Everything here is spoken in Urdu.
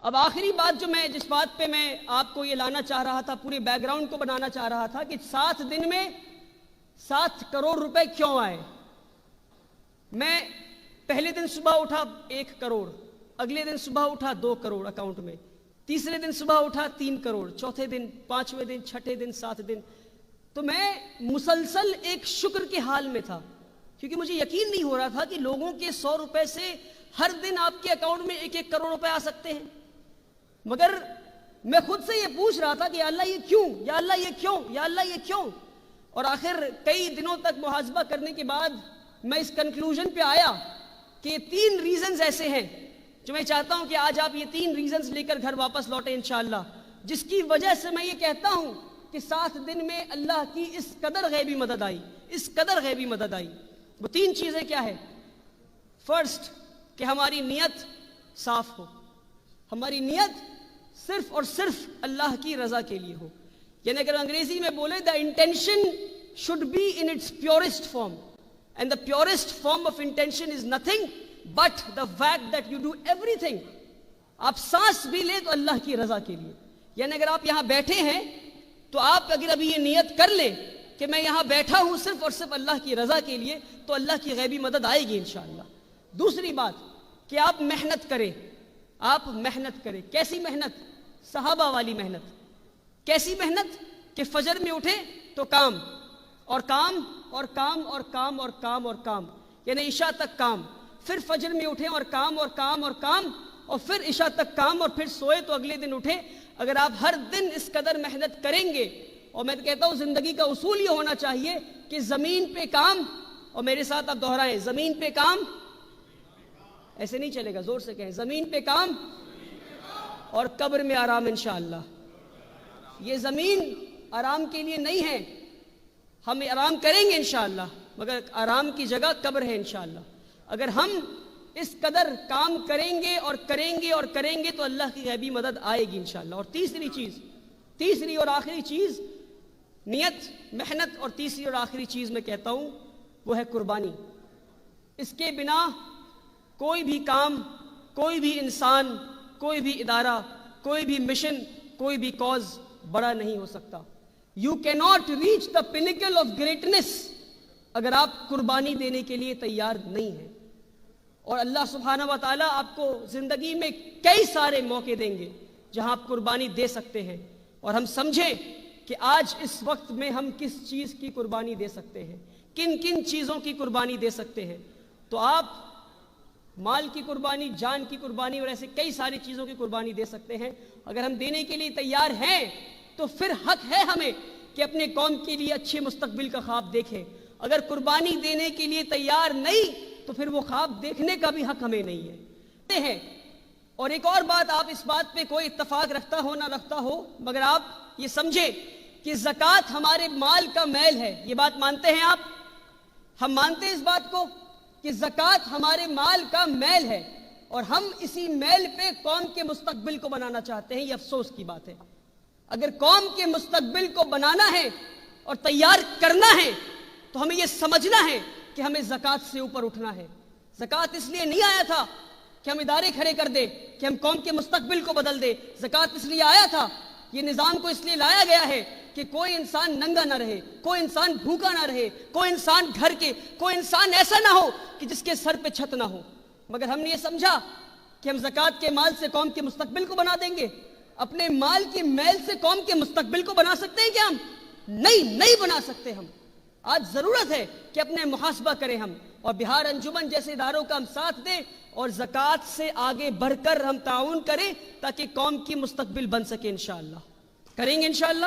اب آخری بات جس بات پہ میں آپ کو یہ لانا چاہ رہا تھا، پورے بیک گراؤنڈ کو بنانا چاہ رہا تھا کہ 7 دن میں 7 کروڑ روپے کیوں آئے۔ میں پہلے دن صبح اٹھا 1 کروڑ، اگلے دن صبح اٹھا 2 کروڑ اکاؤنٹ میں، تیسرے دن صبح اٹھا 3 کروڑ، چوتھے دن، 5ویں دن، چھٹے دن، 7 دن۔ تو میں مسلسل ایک شکر کے حال میں تھا، کیونکہ مجھے یقین نہیں ہو رہا تھا کہ لوگوں کے 100 روپے سے ہر دن آپ کے اکاؤنٹ میں 1 کروڑ روپے آ سکتے ہیں۔ مگر میں خود سے یہ پوچھ رہا تھا کہ یا اللہ یہ کیوں، یا اللہ یہ کیوں، یا اللہ یہ کیوں۔ اور آخر کئی دنوں تک محاسبہ کرنے کے بعد میں اس کنکلوژن پہ آیا کہ 3 ریزنز ایسے ہیں جو میں چاہتا ہوں کہ آج آپ یہ 3 ریزنز لے کر گھر واپس لوٹیں انشاءاللہ، جس کی وجہ سے میں یہ کہتا ہوں کہ 7 دن میں اللہ کی اس قدر غیبی مدد آئی، اس قدر غیبی مدد آئی۔ وہ 3 چیزیں کیا ہے؟ فرسٹ، کہ ہماری نیت صاف ہو، ہماری نیت صرف اور صرف اللہ کی رضا کے لیے ہو، یعنی اگر انگریزی میں بولے the intention should be in its purest form, and the purest form of intention is nothing but the fact that you do everything۔ آپ سانس بھی لیں تو اللہ کی رضا کے لیے، یعنی اگر آپ یہاں بیٹھے ہیں تو آپ اگر ابھی یہ نیت کر لیں کہ میں یہاں بیٹھا ہوں صرف اور صرف اللہ کی رضا کے لیے، تو اللہ کی غیبی مدد آئے گی انشاءاللہ۔ دوسری بات کہ آپ محنت کریں، آپ محنت کریں۔ کیسی محنت؟ صحابہ والی محنت۔ کیسی محنت؟ کہ فجر میں اٹھے تو کام اور کام اور کام اور کام اور کام اور کام، یعنی عشاء تک کام، پھر فجر میں اٹھے اور کام اور کام اور کام، اور پھر عشاء تک کام، اور پھر سوئے تو اگلے دن اٹھے۔ اگر آپ ہر دن اس قدر محنت کریں گے، اور میں کہتا ہوں زندگی کا اصول یہ ہونا چاہیے کہ زمین پہ کام، اور میرے ساتھ آپ دہرائیں، زمین پہ کام، ایسے نہیں چلے گا، زور سے کہیں، زمین پہ کام اور قبر میں آرام انشاءاللہ۔ یہ زمین آرام کے لیے نہیں ہے، ہم آرام کریں گے انشاءاللہ، مگر آرام کی جگہ قبر ہے انشاءاللہ۔ اگر ہم اس قدر کام کریں گے اور کریں گے اور کریں گے تو اللہ کی غیبی مدد آئے گی انشاءاللہ۔ اور تیسری اور آخری چیز، نیت، محنت، اور تیسری اور آخری چیز میں کہتا ہوں وہ ہے قربانی۔ اس کے بنا کوئی بھی کام، کوئی بھی انسان، کوئی بھی ادارہ، کوئی بھی مشن، کوئی بھی کاز بڑا نہیں ہو سکتا۔ You cannot reach the pinnacle of greatness اگر آپ قربانی دینے کے لیے تیار نہیں ہیں۔ اور اللہ سبحانہ و تعالیٰ آپ کو زندگی میں کئی سارے موقع دیں گے جہاں آپ قربانی دے سکتے ہیں، اور ہم سمجھیں کہ آج اس وقت میں ہم کس چیز کی قربانی دے سکتے ہیں، کن کن چیزوں کی قربانی دے سکتے ہیں۔ تو آپ مال کی قربانی، جان کی قربانی، اور ایسے کئی ساری چیزوں کی قربانی دے سکتے ہیں۔ اگر ہم دینے کے لیے تیار ہیں تو پھر حق ہے ہمیں کہ اپنے قوم کے لیے اچھے مستقبل کا خواب دیکھیں۔ اگر قربانی دینے کے لیے تیار نہیں تو پھر وہ خواب دیکھنے کا بھی حق ہمیں نہیں ہے۔ اور ایک اور بات، آپ اس بات پہ کوئی اتفاق رکھتا ہو نہ رکھتا ہو، مگر آپ یہ سمجھیں کہ زکوٰۃ ہمارے مال کا میل ہے۔ یہ بات مانتے ہیں آپ؟ ہم مانتے ہیں اس بات کو کہ زکوٰۃ ہمارے مال کا میل ہے، اور ہم اسی میل پہ قوم کے مستقبل کو بنانا چاہتے ہیں۔ یہ افسوس کی بات ہے۔ اگر قوم کے مستقبل کو بنانا ہے اور تیار کرنا ہے تو ہمیں یہ سمجھنا ہے کہ ہمیں زکوٰۃ سے اوپر اٹھنا ہے۔ زکوٰۃ اس لیے نہیں آیا تھا کہ ہم ادارے کھڑے کر دیں، کہ ہم قوم کے مستقبل کو بدل دیں۔ زکوٰۃ اس لیے آیا تھا، یہ نظام کو اس لیے لایا گیا ہے کہ کوئی انسان ننگا نہ رہے، کوئی انسان بھوکا نہ رہے، کوئی انسان گھر کے، کوئی انسان ایسا نہ ہو کہ جس کے سر پہ چھت نہ ہو۔ مگر ہم نے یہ سمجھا کہ ہم زکوٰۃ کے مال سے قوم کے مستقبل کو بنا دیں گے۔ اپنے مال کے میل سے قوم کے مستقبل کو بنا سکتے ہیں کیا ہم؟ نہیں بنا سکتے ہم۔ آج ضرورت ہے کہ اپنے محاسبہ کریں ہم، اور بہار انجمن جیسے اداروں کا ہم ساتھ دیں، اور زکوٰۃ سے آگے بڑھ کر ہم تعاون کریں تاکہ قوم کی مستقبل بن سکے انشاءاللہ۔ کریں گے انشاءاللہ۔